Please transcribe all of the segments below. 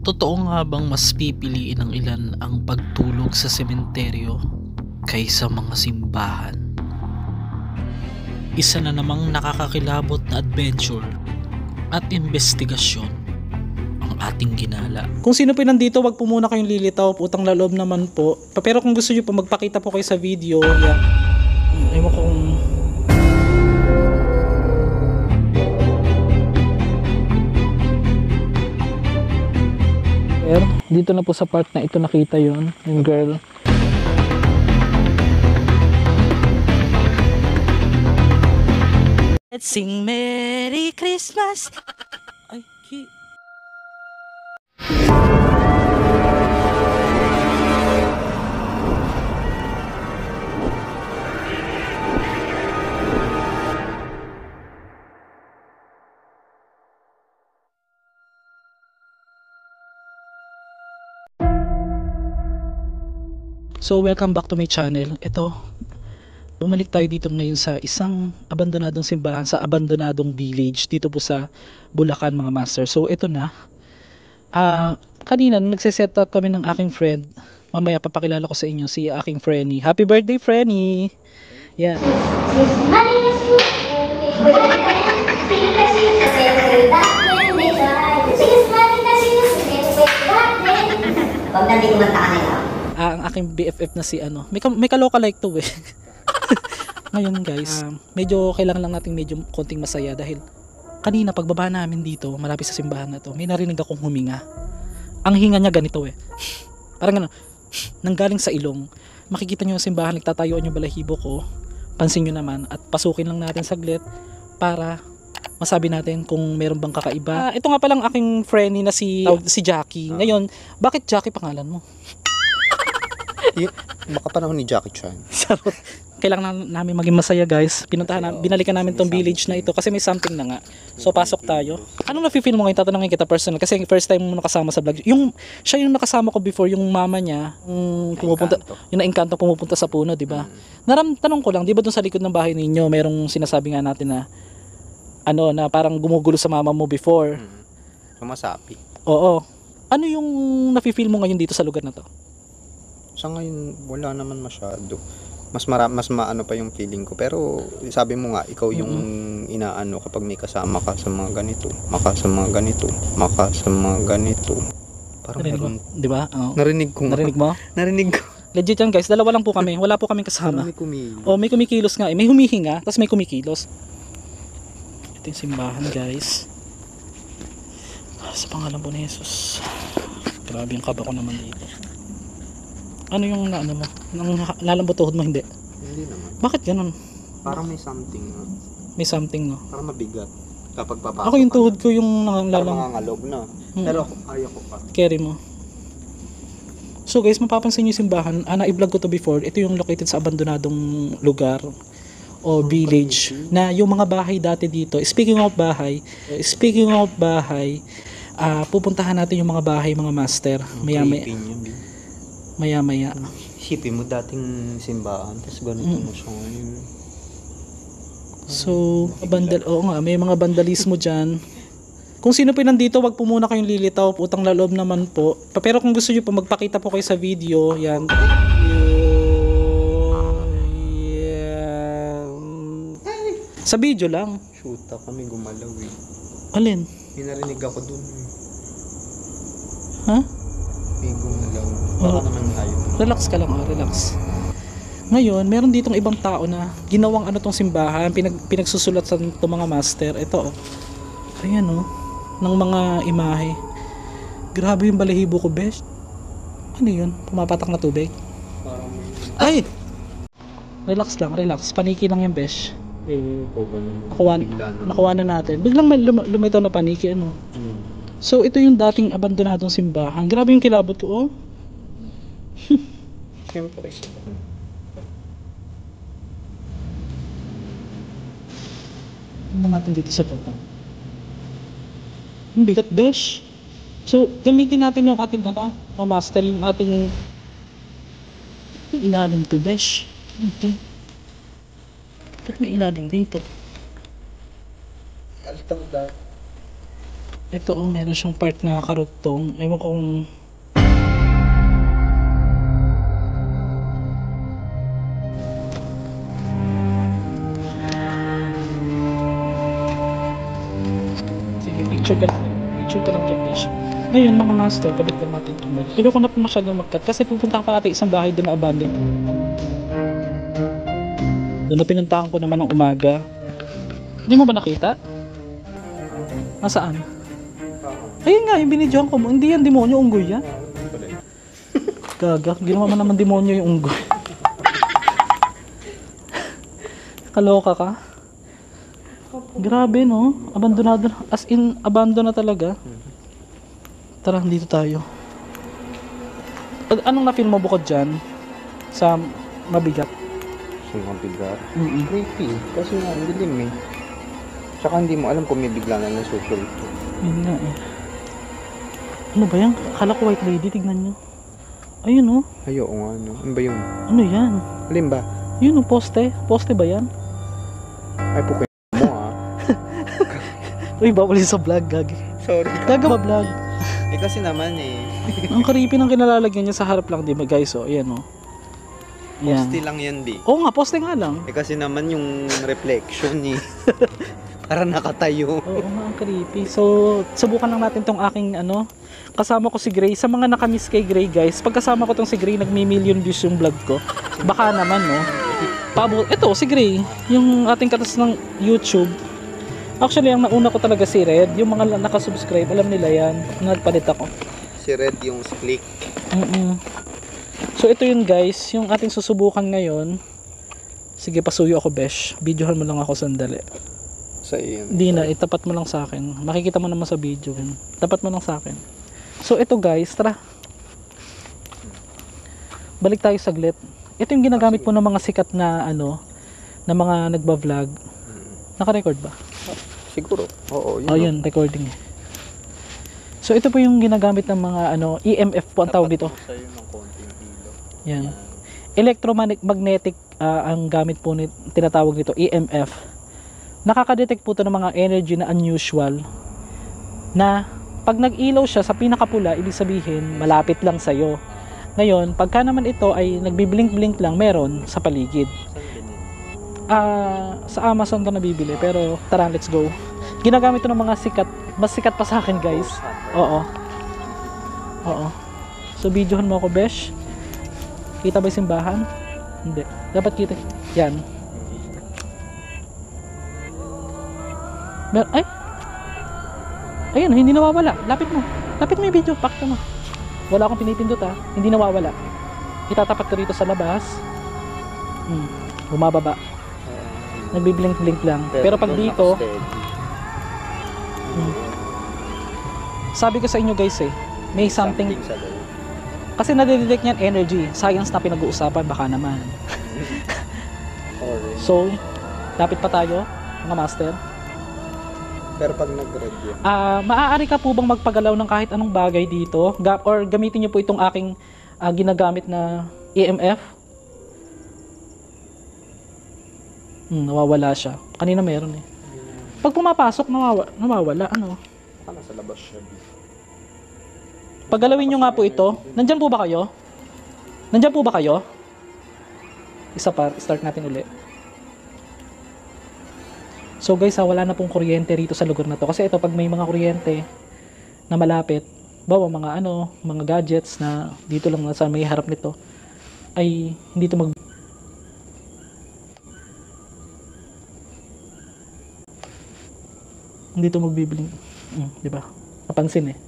Totoo nga bang mas pipiliin ng ilan ang pagtulog sa sementeryo kaysa mga simbahan? Isa na namang nakakakilabot na adventure at investigasyon ang ating ginala. Kung sino po nandito, wag po muna kayong lilitaw, utang loob naman po. Pero kung gusto nyo po magpakita po kayo sa video, ewan ko kung dito na po sa part na ito nakita yon yung girl. Let's sing Merry Christmas. Ay, So welcome back to my channel. Ito, bumalik tayo dito ngayon sa isang abandonadong simbahan, sa abandonadong village dito po sa Bulacan, mga master. So ito na, kanina nagse-set up kami ng aking friend. Mamaya papakilala ko sa inyo si aking Frenny. Happy birthday, Frenny! Yan. Huwag na di kumanta ka nila. Ang aking BFF na si may kaloka like to eh. Ngayon guys, medyo kailangan lang natin medyo konting masaya dahil kanina pagbaba namin dito malapit sa simbahan na to, may narinig akong huminga. Ang hinga niya ganito eh. Parang nanggaling sa ilong. Makikita niyo yung simbahan, nagtatayuan yung balahibo ko. Pansin niyo naman at pasukin lang natin saglit para masabi natin kung meron bang kakaiba. Ito nga palang aking friend na si Jackie. Ngayon, bakit Jackie pangalan mo? Baka panahon ni Jackie Chan. Kailangan namin maging masaya guys. Binalikan namin tong village na ito kasi may something na nga. So pasok tayo. Anong nafe-feel mo ngayon? Tatanungin kita personal kasi first time mo nakasama sa vlog. Siya yung nakasama ko before, yung mama niya, pumupunta, yung na-engkanto pumupunta sa puno, di ba? Tanong ko lang, di ba dun sa likod ng bahay ninyo, merong sinasabi nga natin na na parang gumugulo sa mama mo before. Sumasapi. Oo. Ano yung nafe-feel mo ngayon dito sa lugar na to? Sa ngayon, wala naman masyado. Mas maano pa yung feeling ko. Pero sabi mo nga, ikaw yung inaano kapag may kasama ka sa mga ganito. Sa mga ganito. Parang meron. Di ba? Narinig ko. Narinig mo? Narinig ko. Legit yan guys, dalawa lang po kami. Wala po kaming kasama. May kumilos. May kumikilos nga eh. May humihinga, tapos may kumikilos. Ito yung simbahan guys. Sa pangalan po ni Jesus. Grabe yung kaba ko naman dito. Ano yung mo? Lalambot tuhod mo, hindi? Hindi naman. Bakit ganun? Parang may something. May something, no? Parang mabigat. Kapag papasok. Ako yung tuhod ko yung parang nangangalog na. Pero ayaw ko pa. Carry mo. So guys, mapapansin nyo yung simbahan. Na-i-vlog ko to before. Ito yung located sa abandonadong lugar o village. Na yung mga bahay dati dito. Speaking of bahay, pupuntahan natin yung mga bahay, mga master. Maya-maya. Isipin mo dating simbahan, tapos ganito mo siya ngayon. So, may mga vandalismo dyan. Kung sino po nandito, wag po muna kayong lilitaw, utang loob naman po. Pero kung gusto nyo po magpakita po kayo sa video, yan. Sa video lang. Shoota kami gumalaw eh. Alin? May narinig ako dun. Ha? May gumalaw. Baka naman tayo. Relax ka lang, relax. Ngayon, meron ditong ibang tao na ginawang tong simbahan, pinagsusulat sa itong mga master. Ito, ayan ng mga imahe. Grabe yung balahibo ko, besh. Ano yun? Pumapatak na tubig? Ay! Relax lang, relax. Paniki lang yung besh. Nakuha na natin. Biglang may lumitaw na paniki, So, ito yung dating abandonadong simbahan. Grabe yung kilabot ko, Siyempre. Ano natin dito sa photo? Ang bigat, besh. So, gamitin natin yung ating master yung ating ilalim to, besh. Okay. Ba't may ilalim dito? Ito oh, meron siyang part na karugtong. Ewan ko kung sige, picture ka lang dyan, Bish. Ngayon mga master, kabit lang natin ito. Hindi ko na po masyadong mag-cut kasi pupunta pa natin isang bahay doon na abandoned. Doon na pinuntahan ko naman ng umaga. Hindi mo ba nakita? Nasaan? Ayun nga, yung binidyohan ko mo. Hindi yan demonyo, unggoy yan. Gaga, ginawa mo naman demonyo yung unggoy. Kaloka ka? Grabe no, abandonado. As in, abandon na talaga. Tara, dito tayo. Anong na-feel mo bukod dyan? Sa mabigat? Sa mga bigat. Mm-mm. Creepy. Kasi nga, ang dilim eh. Tsaka hindi mo alam kung may bigla na nasusunod. Yun nga eh. Ano ba yan? Akala ko white lady, tignan nyo. Ayun oh. Ayo, nga ano. Ano ba yun? Ano yan? Alin ba? Yun oh, poste. Poste ba yan? Ay, pukin mo ah. Uy, bawal yun sa vlog, gagi. Sorry. Gagawa vlog. Eh kasi naman eh. Ang creepy ng kinalalagyan niya sa harap lang, di ba guys? Oh, ayan oh. Yan. Poste lang yan, B. Oo nga, poste nga lang. Eh kasi naman yung reflection eh. Para nakatayo. Oo nga, ang creepy. So, subukan lang natin tong aking ano. Kasama ko si Gray. Sa mga nakamiss kay Gray guys, pagkasama ko tong si Gray, nagmi-million views yung vlog ko. Baka naman no. Ito, si Gray. Yung ating katas ng YouTube. Actually, ang nauna ko talaga si Red. Yung mga nakasubscribe, alam nila yan. Nagpalit ako. Si Red yung split. So, ito yun guys. Yung ating susubukan ngayon. Sige, pasuyo ako, Besh. Videohan mo lang ako sandali. Sa iyo. Hindi na, itapat mo lang sa akin. Makikita mo naman sa video. Tapat mo lang sa akin. So ito guys, tara. Balik tayo saglit. Ito yung ginagamit po ng mga sikat na ano, na mga nagba-vlog. Naka-record ba? Siguro. Oo, yun. Oh, yun, recording. So ito po yung ginagamit ng mga ano, EMF po ang tawag dito. Sa'yo ng konting hilo. Yan. Electromagnetic ang gamit po tinatawag nito, EMF. Nakaka-detect po ito ng mga energy na unusual na pag nag-ilaw siya sa pinakapula, ibig sabihin malapit lang sa'yo. Ngayon, pagka naman ito ay nagbiblink-blink lang, meron sa paligid. Saan binili? Sa Amazon ko nabibili, pero tara, let's go. Ginagamit ito ng mga sikat, mas sikat pa sa akin guys. Oo. Oo. So, videohan mo ako, Besh. Kita ba yung simbahan? Hindi. Dapat kita. Yan. Ay! Ayun, hindi nawawala. Lapit mo. Lapit mo yung video. Pakita mo. Wala akong pinipindot ha. Hindi nawawala. Itatapat ko rito sa labas. Bumababa. Nagbiblink-blink lang. Pero pag dito, sabi ko sa inyo guys eh, may something. Kasi nadidetect niyan energy. Science na pinag-uusapan, baka naman. So, lapit pa tayo, mga master. Pero pag nag-red yun. Maaari ka po bang magpagalaw ng kahit anong bagay dito? Or gamitin niyo po itong aking ginagamit na EMF? Nawawala siya. Kanina meron eh. Pag pumapasok, nawawala. Ano? Baka nasa labas siya. Paggalawin nyo nga po ito. Nandyan po ba kayo? Nandyan po ba kayo? Isa pa, start natin ulit. So guys, wala na pong kuryente rito sa lugar na to. Kasi ito, pag may mga kuryente na malapit, bawa mga ano, mga gadgets na dito lang sa may harap nito, ay hindi ito hindi ito magbibiling. Di ba? Napansin eh.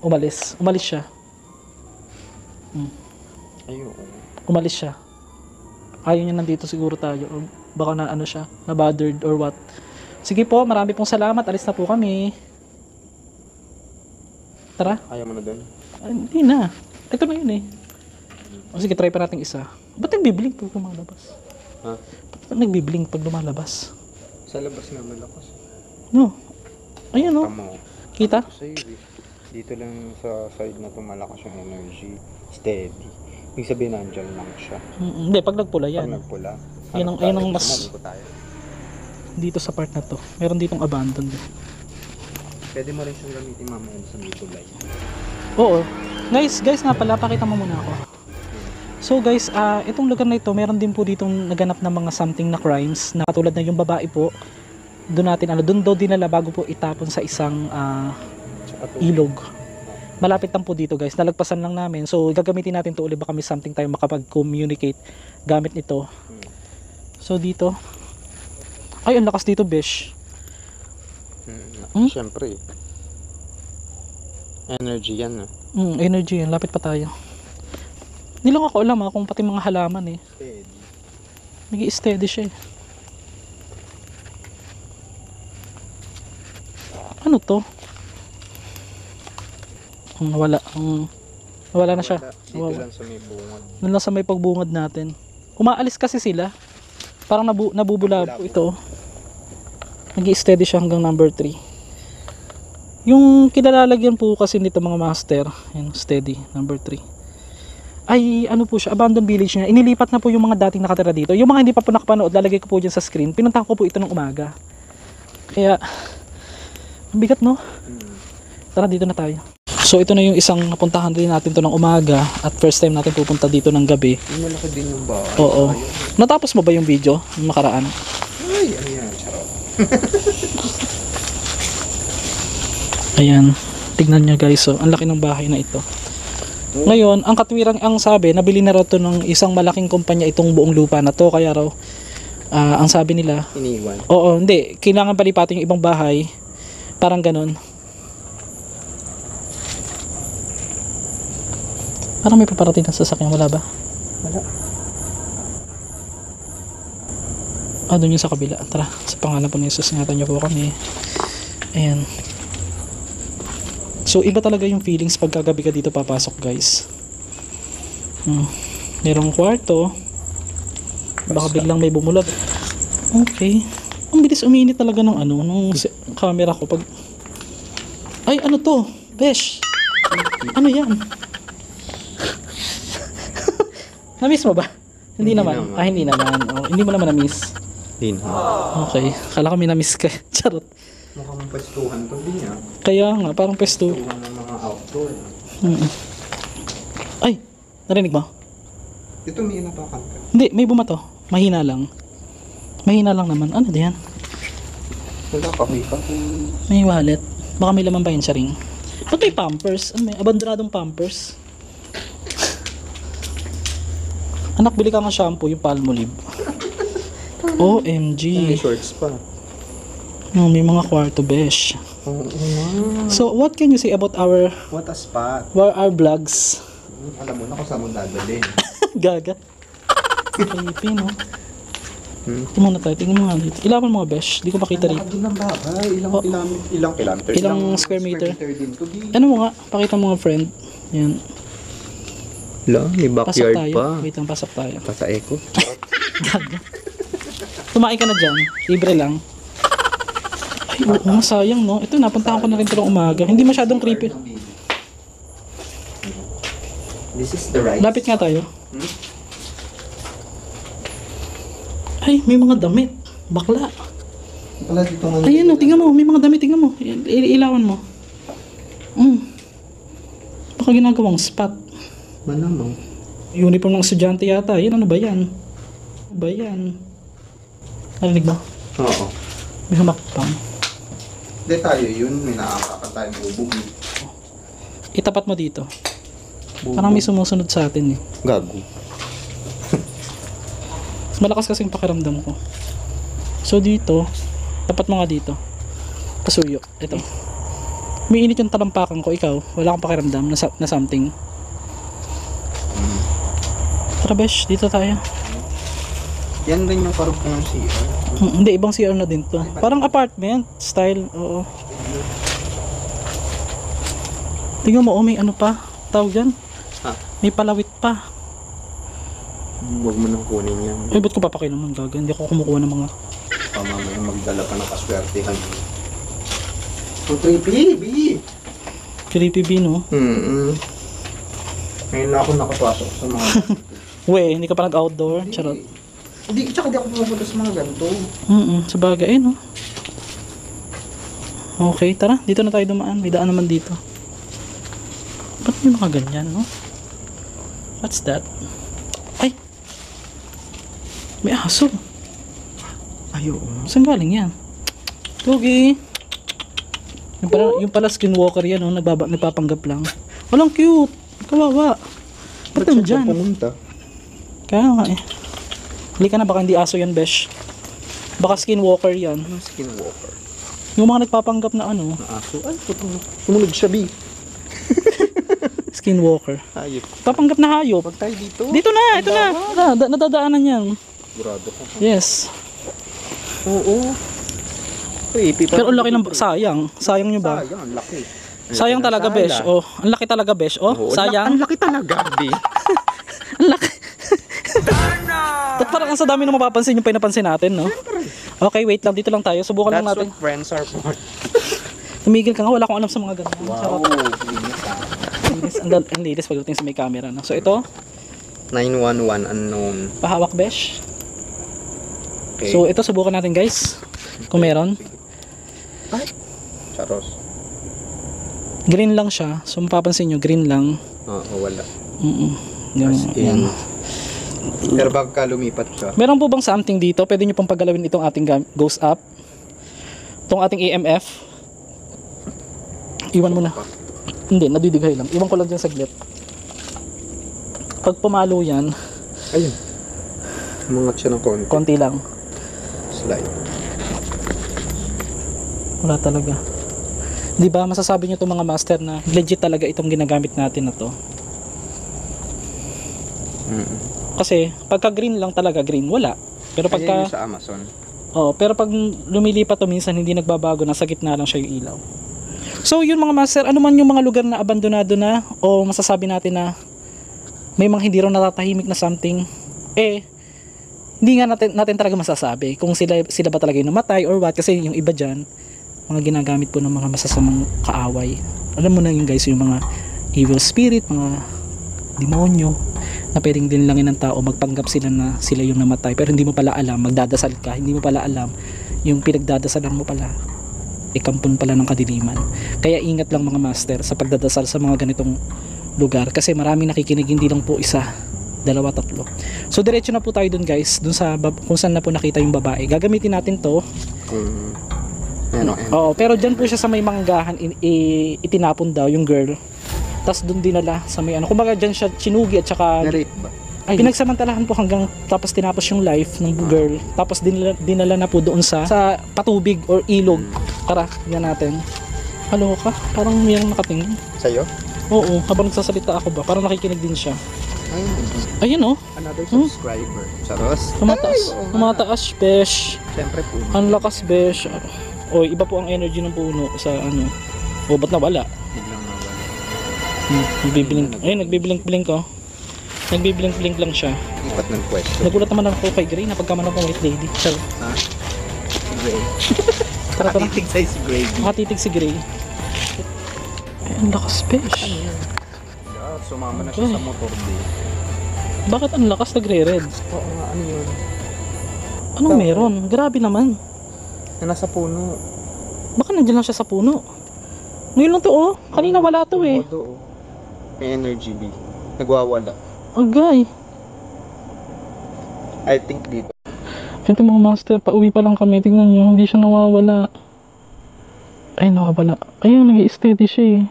Umalis siya. Ayun. Umalis siya. Ayaw niya nandito siguro tayo. O baka na ano siya, na bothered or what. Sige po, marami pong salamat. Alis na po kami. Tara. Ayaw mo na dun? Hindi na. Ito na yun eh. O sige, try pa natin isa. Ba't nagbiblink pag lumalabas? Ha? Ba't nagbiblink pag lumalabas? Sa labas nga malakas. No. Ayan o. Tama. Kita? Sa'yo eh. Dito lang sa side na to malakas yung energy. Steady. Ibig sabihin nandyan lang siya. Hindi, pag nagpula yan. Pag nagpula. Yan ang mas... Tayo. Dito sa part na to. Meron ditong abandoned. Pwede mo rin siyang gamitin mamaya sa may tulay. Oo. Guys nga pala, pakita mo muna ako. So guys, itong lugar na ito, meron din po ditong naganap ng mga something na crimes na katulad na yung babae po. Doon daw dinala bago po itapon sa isang ilog. Malapit lang po dito guys, nalagpasan lang namin. So gagamitin natin to ulit, baka may something tayo makapag-communicate gamit nito. So dito, ay ang lakas dito besh. Siyempre. Energy yan. Energy yan, lapit pa tayo. Hindi lang ako alam kung pati mga halaman Steady. Nag-i-steady siya Ano to? Nawala na siya. Dito lang sa may bungad. Doon lang sa may pagbungad natin. Umaalis kasi sila. Parang nabubula po ito. Nag-i-steady siya hanggang number 3. Yung kinalalagyan po kasi nito mga master, yan, steady, number 3. Ay ano po siya, abandoned village niya. Inilipat na po yung mga dating nakatira dito. Yung mga hindi pa po nakapanood, lalagay ko po dyan sa screen. Pinuntahan ko po ito ng umaga. Kaya ang bigat no? Tara dito na tayo. So ito na yung isang napuntahan din natin to ng umaga at first time natin pupunta dito ng gabi. Malaki din yung bahay. Oo. Natapos mo ba yung video yung makaraan? Ay, ano yan? Charot. Ayan. Tignan nyo guys. So, ang laki ng bahay na ito. Ngayon, ang katwirang ang sabi, nabili na raw to ng isang malaking kumpanya itong buong lupa na to. Kaya raw, ang sabi nila, Iniwan. oo, hindi. Kailangan palipatin yung ibang bahay. Parang ganun. Parang may paparating ng sasakyan. Wala ba? Wala. Doon yung sa kabila. Tara, sa pangalan po ni Jesus, ingatan niyo po kami. Ayan. So, iba talaga yung feelings pag kagabi ka dito papasok, guys. Merong kwarto. Baka biglang may bumulat. Okay. Ang bilis uminit talaga ng nung camera ko pag... Ay, ano to? Besh! Ano yan? Na-miss mo ba? Hindi naman. Hindi naman. Oh, hindi mo naman na-miss. Hindi na. Okay. Kala kami na-miss ka. Charot. Mukhang pwestuhan to din yan. Kaya nga, parang pesto. Pwestuhan ng mga outdoor. Ay! Narinig mo? Ito may inapakan ka. Hindi, may bumato. Mahina lang. Mahina lang naman. Ano diyan? Wala ka, may pa. May wallet. Baka may laman ba yun sa ring? Ba't may pampers? Ano may abandonadong pampers? Anak, bili ka ng shampoo, yung Palmolive. OMG. May shorts pa. No, may mga kwarto, besh. Oo. So, what can you say about our What a spot. vlogs? Alam mo na kung saan mo dadalhin. Gaga. Creepy, no? Tingnan muna tayo. Tingnan mo nga dito. Ilawan mga besh. Di ko makita rito. Doon ang bahay. Ilang kilometer? Ilang square meter? din to be. Ano mo nga? Pakita mo nga, friend. Yan. Wala, may Pasok backyard tayo. pa. Wait lang, pasok tayo. Pasa echo. Gaga. Tumain ka na dyan. Libre lang. Ay, oo, sayang, no? Ito, napuntahan ko na rin ito ng umaga. Hindi masyadong creepy. This is the right. Lapit nga tayo. Ay, may mga damit. Bakla. Pala dito nga. Ayan, no, tingnan mo. May mga damit, tingnan mo. Ilawan mo. Baka ginagawang spot. Malamang. Uniform ng estudyante yata. Yan, ano ba yan? Ano ba yan? Narinig ba? Oo. May humakpang. Hindi tayo yun. May nakakakan tayong bubog. Itapat mo dito. Bubog. Parang may sumusunod sa atin eh. Gago. Malakas kasing pakiramdam ko. So dito, tapat mo nga dito. Pasuyo. Ito. May init yung talampakan ko. Ikaw, wala kang pakiramdam na something. Tara besh, dito tayo. Yan rin yung parang ng CR. Hindi, ibang CR na din to. Parang apartment style. Oo. Tingnan mo, may ano pa. Tawag dyan. Ha? May palawit pa. Huwag mo nang kunin yan. Ay, ba't ko papakailaman gaga? Hindi ako kumukuha ng mga... Mamaya magdala ka ng kaswertehan. So, 3P, B! Creepy B, no? Ngayon na ako nakapasok sa mga... We, hindi ka pa nag-outdoor. Charot. Hindi, tsaka di ako pumupunta sa mga ganito. Sa bagay, no? Okay, tara. Dito na tayo dumaan. May daan naman dito. Ba't may mga ganyan, no? What's that? Ay! May aso. Ayo. Saan galing yan? Togi! Yung pala skinwalker yan, no? Nagpapanggap lang. Walang cute! Kawawa! Ba't nandyan? Pumunta? Kaya nga eh. Hali ka na, baka hindi aso yan, besh. Baka skinwalker yan. Anong skinwalker? Yung mga nagpapanggap na ano, Na aso? Ay, putang sumunod siya, B. skinwalker. Ayop. Papanggap na hayop. Pag tayo dito. Dito na, ito na. Nadadaanan yan. Sigurado ko. Yes. Oo. Creepy pa. Pero ang laki ng sayang. Sayang nyo ba? Sayang, ang laki. Ang Sayang laki ng talaga, sala. besh. Oh, ang laki talaga, besh. Oh, Oo, sayang. Ang laki talaga, B. Ang laki. Ba't parang ang sa dami na mapapansin yung pinapansin natin, no? Okay, wait lang. Dito lang tayo. Subukan lang That's natin. what friends are for. Tumigil ka nga. Wala akong alam sa mga ganyan. Wow. Linis. Ang linis pagdating sa may camera, no? So, ito. 911 unknown. Pahawak, besh. Okay. So, ito subukan natin, guys. Kung meron. Ay. Charos. Green lang siya. So, mapapansin nyo, green lang. Oo, wala. Yung, As in. Pero baka lumipat siya. meron po bang something dito? Pwede nyo pong paggalawin itong ating ghost up. Itong ating EMF. Iwan mo na. Hindi, nadidighay lang. Iwan ko lang dyan saglit. Pag pumalo yan, Ayun. Umangat siya ng konti. konti lang. Slide. Wala talaga. Di ba masasabi nyo itong mga master na legit talaga itong ginagamit natin na to? Kasi pagka green lang talaga, green, wala. Pero Kaya pagka yun sa Amazon. pero pag lumilipat to minsan hindi nagbabago, nasa gitna lang siya yung ilaw. So yun mga master, ano man yung mga lugar na abandonado na o masasabi natin na may mga hindi raw natatahimik na something, hindi nga natin talaga masasabi kung sila ba talaga yung namatay or what, kasi yung iba dyan mga ginagamit po ng mga masasamang kaaway. Alam mo na yun guys, yung mga evil spirit, mga demonyo na pwedeng dinlangin ng tao, magpanggap sila na sila yung namatay pero hindi mo pala alam, magdadasal ka, hindi mo pala alam yung pinagdadasalan mo pala ikampon pala ng kadiliman. Kaya ingat lang mga master sa pagdadasal sa mga ganitong lugar kasi maraming nakikinig, hindi lang po isa, dalawa, tatlo. So diretso na po tayo dun guys, dun sa kung saan na po nakita yung babae. Gagamitin natin to. Oo, pero dyan po siya sa may manggahan, itinapon daw yung girl. Tapos doon dinala sa may ano. Kumbaga dyan siya chinugi at saka Na-rape ba? pinagsamantalahan po hanggang tapos tinapos yung life ng girl. Tapos dinala na po doon sa patubig or ilog. Tara, yan natin. Halo ka? Parang mayroong nakatingin. Sa'yo? Oo, habang nagsasalita ako ba? Parang nakikinig din siya. Ayun. Ayun oh. Another subscriber. Charos? Tumataas. Ay, oo nga. Tumataas, besh. Siyempre po. Ang lakas, besh. O, iba po ang energy ng puno sa ano. O, ba't nawala? Biglang nawala. Nagbiblink. Ayun, nagbiblink-blink oh. Nagbiblink-blink lang siya. Ipat ng question. Nagulat naman ako kay Gray na pagkamanan ng white lady. Char. Ha? Gray. Tara, tara. Katitig size gray. Makatitig si Gray. Ay, ang lakas, besh. Yeah, sumama na siya sa motor day. Bakit ang lakas nagre-red? Oo nga, ano yun? Anong meron? Grabe naman. Na nasa puno. Baka nandiyan lang siya sa puno. Ngayon lang to oh. Kanina wala to eh. Modo, oh. May energy B. Nagwawala. Agay. I think dito. Ito mga master, pauwi pa lang kami. Tingnan nyo, hindi siya nawawala. Ay, nawawala. Ayun, nag-i-steady siya eh.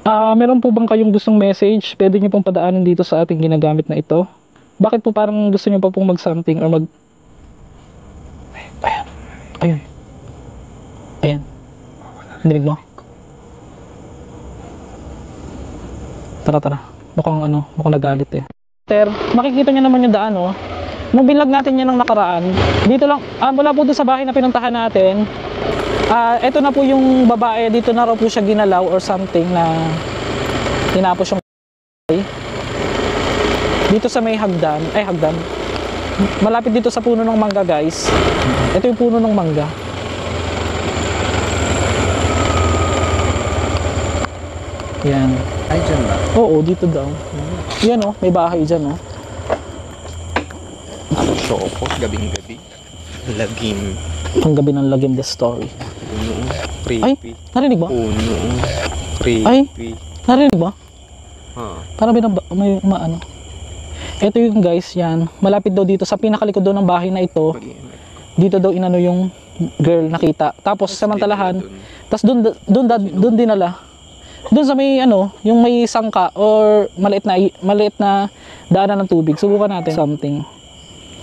Meron po bang kayong gustong message? Pwede nyo pong padaanin dito sa ating ginagamit na ito. Bakit po parang gusto nyo pa pong mag-something or mag... Ayan. Ayun. Ayan. Narinig mo? Tara. Mukhang nagalit eh. Sir, makikita nyo naman yung daan oh. Nung binlog natin yan ng nakaraan, dito lang, mula po doon sa bahay na pinuntahan natin, ito na po yung babae, dito na raw po siya ginalaw or something na tinapos yung dito sa may hagdan, malapit dito sa puno ng mangga guys. Ito yung puno ng mangga. Yan. Ay, dyan ba? Oo, dito daw. Yan oh, may bahay dyan oh. Show off, gabing-gabi. Lagim. Panggabi ng Lagim the Story. Ano? Creepy. Narinig ba? Puno. Ay. Creepy. Narinig ba? Ah. Parang may maano. Ito yung guys, yan. Malapit daw dito sa pinakalikod daw ng bahay na ito. Dito daw inano yung girl nakita. Tapos samantalahan, tapos doon dinala. Doon sa may ano, yung may sangka or maliit na daanan ng tubig. Subukan natin something.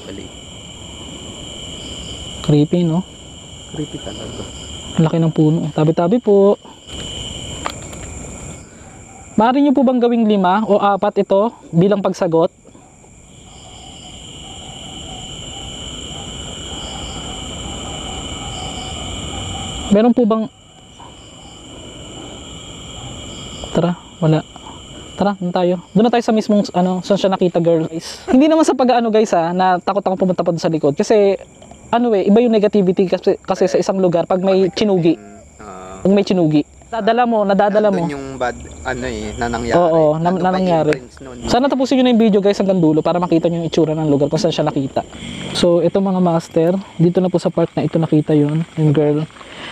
Balik. Creepy, no? Creepy talaga. Ang laki ng puno. Tabi-tabi po. Maaari nyo po bang gawing 5 o 4 ito bilang pagsagot? Meron po bang... Tara, wala. Tara, doon tayo. Doon na tayo sa mismong ano, saan siya nakita, girl. Hindi naman sa pag-ano guys na takot ako pumunta pa doon sa likod. Kasi ano iba yung negativity kasi sa isang lugar pag may chinugi. Pag may chinugi. Nadadala mo. Doon yung bad, na nangyari. Oo, na nangyari. Sana tapusin nyo na yung video guys hanggang dulo para makita nyo yung itsura ng lugar kung saan siya nakita. So, ito mga master, dito na po sa part na ito nakita yun, yung girl.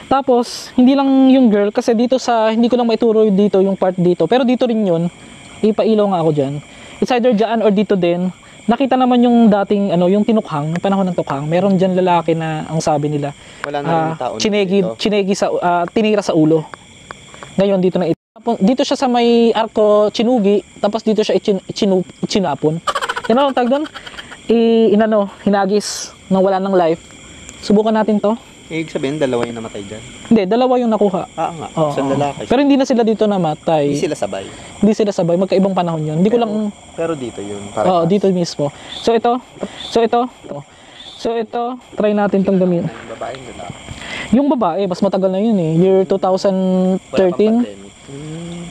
Tapos, hindi lang yung girl kasi dito hindi ko lang maituro dito yung part dito. Pero dito rin yun, ipailaw nga ako dyan. It's either dyan or dito din. Nakita naman yung dating, yung tinukhang, yung panahon ng tukhang. Meron dyan lalaki na, ang sabi nila, wala na rin tao chinegi tinira sa ulo. Ngayon dito na dito siya sa may arko chinugi, tapos dito siya chinapon. Yan ang tag doon. Hinagis nang wala ng life. Subukan natin to. Ibig sabihin, dalawa yung namatay dyan. Hindi, dalawa yung nakuha. Nga. Oo. Isang lalaki. Pero hindi na sila dito namatay. Hindi sila sabay. Hindi sila sabay. Magkaibang panahon yun. Hindi ko lang... Pero dito yun. Oo, dito mismo. So ito. Try natin tong gamitin. Yung babae nila. Yung babae, mas matagal na yun eh. Year 2013.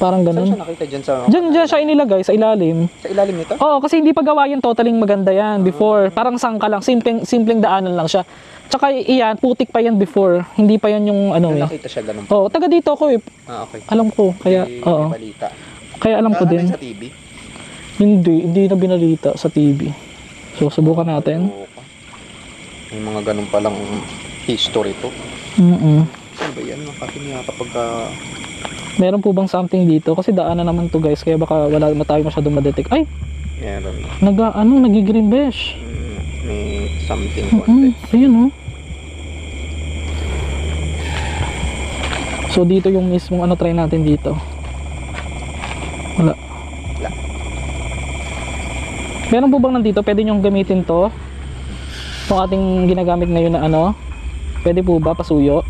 Parang Saan ganun. siya nakita dyan sa... Diyan siya inilagay sa ilalim. Sa ilalim nito? Oo, kasi hindi pa gawa yan totaling maganda yan before. Parang sangka lang, simpleng daanan lang siya. Tsaka iyan, putik pa yan before. Hindi pa yan yung ano eh. Nakita siya ganun. Oo, taga dito ako eh. Okay. Alam ko, kaya oo. May balita. Kaya alam ko din. Sa TV? Hindi na binalita sa TV. So, subukan natin. May mga ganun palang history to. Ano ba yan? Kasi nga kapag... Meron po bang something dito? Kasi daanan naman to guys, kaya baka wala na tayo masyadong ma-detect. Ay! Meron. Nag-green besh. May something konti. Ayun So dito yung mismong try natin dito. Wala. Meron po bang nandito? Pwede nyong gamitin to? Itong ating ginagamit ngayon na pwede po ba pasuyo?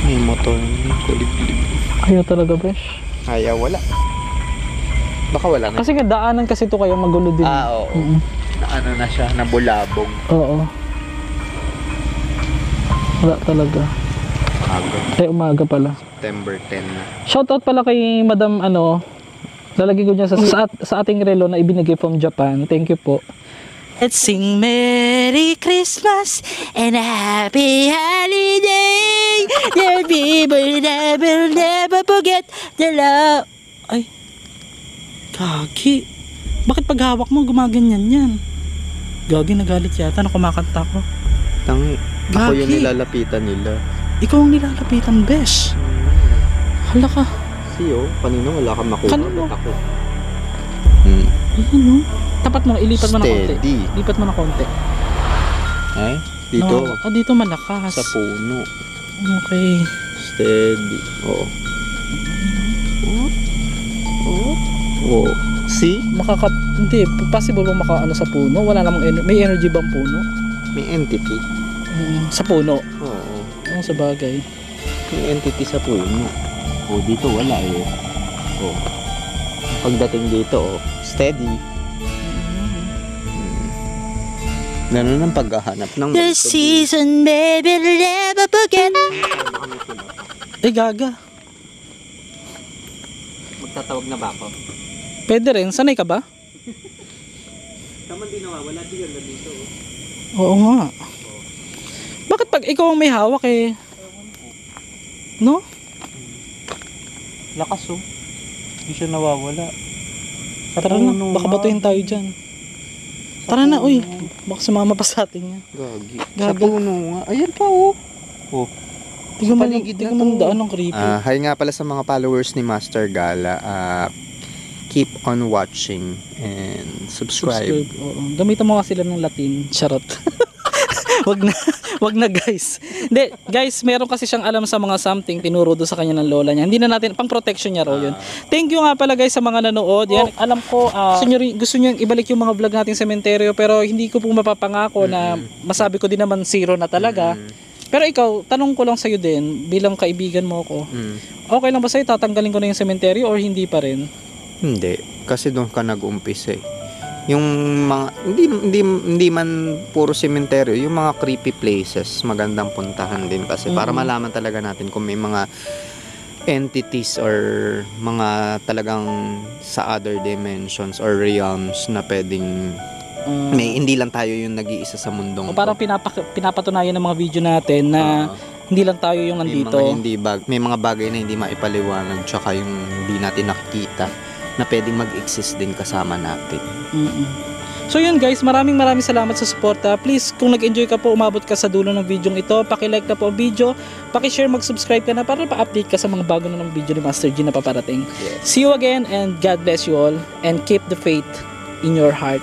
May motor. Kulib-lib. Ayaw talaga besh. Ayaw, wala. Baka wala na. Kasi nga daanan kasi to kaya magulo din. Oo. Na na siya, nabulabog. Oo. Wala talaga. Umaga pala. September 10 na. Shoutout pala kay Madam lalagay ko dyan sa ating relo na ibinigay from Japan. Thank you po. Let's sing Merry Christmas and a Happy Holiday. The people never forget the love. Ay. Gagi. Bakit pag hawak mo gumaganyan yan? Gagi, nagalit yata na kumakanta ko. Tangi. Ako Gagi. yung nilalapitan nila. Ikaw ang nilalapitan, besh. Hala ka. Siyo, kanino wala kang makuha. Kanino? Ako. Ayan tapat mo na, ilipat mo na konti. Steady. Lipat mo na konti. Ay, dito. Dito malakas. Sa puno. Okay. Steady. Oo. Oo. See? Hindi, possible bang sa puno? Wala namang may energy bang puno? May entity. Sa puno? Oo. Sa bagay. May entity sa puno. Dito wala eh. Pagdating dito, steady. Ganun ang paghahanap ng The season, baby, never forget. Gaga. Magtatawag na ba ako? Pwede rin. Sanay ka ba? Tama din nawawala din dito. Oo nga. Bakit pag ikaw ang may hawak no? Lakas Hindi siya nawawala. Tara na, baka batuhin tayo dyan. Tara na, uy. Baka sumama pa sa atin yan. Gagi. Sa Gago. puno nga. Ayan pa, oh. Oh. Tingnan mo, paligid na tingnan mo to. ang daan ng creepy. Hi nga pala sa mga followers ni Master Gala. Keep on watching and subscribe. Oo. Gamitan mo nga sila ng Latin. Charot. wag na guys. Hindi, guys, meron kasi siyang alam sa mga something tinuro do sa kanya ng lola niya. Hindi na natin pang protection niya raw 'yun. Thank you nga pala guys sa mga nanood. Yan, alam ko gusto niyo ibalik yung mga vlog natin sa sementeryo pero hindi ko po mapapangako na masabi ko din naman zero na talaga. Pero ikaw, tanong ko lang sa'yo din bilang kaibigan mo ako. Okay lang ba sa'yo tatanggalin ko na yung sementeryo or hindi pa rin? Hindi, kasi doon ka nag-umpisa eh. Yung mga hindi man puro sementeryo, yung mga creepy places magandang puntahan din kasi para malaman talaga natin kung may mga entities or mga talagang sa other dimensions or realms na pwedeng may hindi lang tayo yung nag-iisa sa mundong O parang pinapatunayan ng mga video natin na hindi lang tayo yung nandito. may mga bagay na hindi maipaliwanag tsaka yung hindi natin nakikita na pwedeng mag-exist din kasama natin. So yun guys, maraming salamat sa suporta. Please, kung nag-enjoy ka po, umabot ka sa dulo ng video ito, paki-like na po ang video, paki-share, mag-subscribe ka na para pa-update ka sa mga bago na ng video ni Master G na paparating. See you again and God bless you all and keep the faith in your heart.